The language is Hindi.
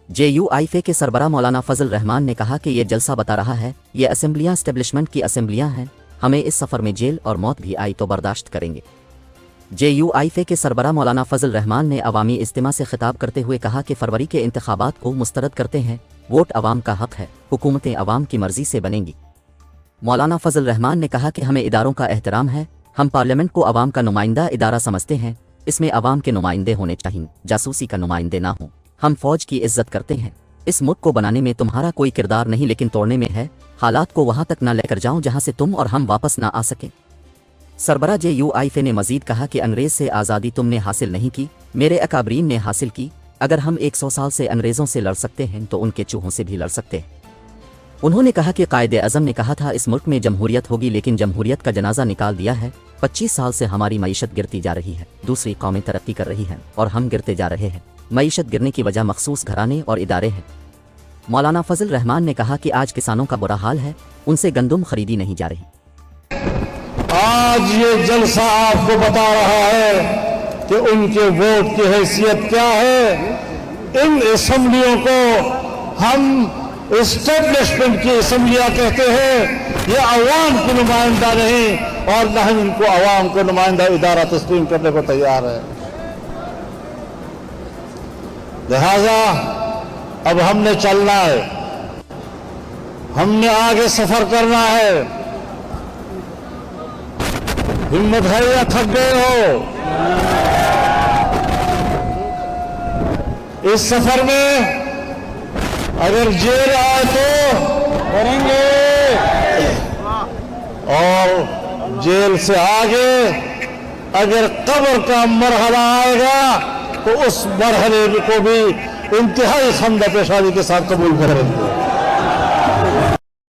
JUIFA के सरबराह मौलाना फजल रहमान ने कहा कि ये जलसा बता रहा है ये असेंबलियां एस्टेब्लिशमेंट की असेंबलियां हैं, हमें इस सफ़र में जेल और मौत भी आई तो बर्दाश्त करेंगे। JUIFA के सरबराह मौलाना फजल रहमान ने अवामी इज्तिमा से खिताब करते हुए कहा कि फरवरी के इंतखाबात को मुस्तरद करते हैं, वोट अवाम का हक है, हुकूमतें अवाम की मर्जी से बनेंगी। मौलाना फजल रहमान ने कहा कि हमें इदारों का एहतराम है, हम पार्लियामेंट को अवाम का नुमाइंदा इदारा समझते हैं, इसमें अवाम के नुमाइंदे होने चाहिए, जासूसी का नुमाइंदे ना हो। हम फौज की इज्जत करते हैं, इस मुल्क को बनाने में तुम्हारा कोई किरदार नहीं लेकिन तोड़ने में है, हालात को वहां तक ना लेकर जाओ जहां से तुम और हम वापस ना आ सके। सरबराह JUIFA ने मजीद कहा कि अंग्रेज से आज़ादी तुमने हासिल नहीं की, मेरे अकाबरीन ने हासिल की। अगर हम 100 साल से अंग्रेज़ों से लड़ सकते हैं तो उनके चूहों से भी लड़ सकते हैं। उन्होंने कहा कि कायदे आज़म ने कहा था इस मुल्क में जमहूरियत होगी, लेकिन जमहूरियत का जनाजा निकाल दिया है। 25 साल से हमारी मईशत गिरती जा रही है, दूसरी कौमें तरक्की कर रही हैं और हम गिरते जा रहे हैं। मईशत गिरने की वजह मखसूस घराने और इदारे हैं। मौलाना फजल रहमान ने कहा कि आज किसानों का बुरा हाल है, उनसे गंदुम खरीदी नहीं जा रही। आज ये जलसा आपको बता रहा है कि उनके वोट की हैसियत क्या है। इन असेंबलियों को हम एस्टेब्लिशमेंट की असेंबलियां कहते हैं। ये अवाम की नुमाइंदा नहीं और न ही इनको अवाम को नुमाइंदा इदारा तस्लीम करने को तैयार है। लिहाजा अब हमने चलना है, हमने आगे सफर करना है। हिम्मत है या थक गए हो? इस सफर में अगर जेल आए तो करेंगे और जेल से आगे अगर कब्र का मरहला आएगा तो उस मरहले को भी इंतहाई खमदा पेशानी के साथ कबूल करेंगे।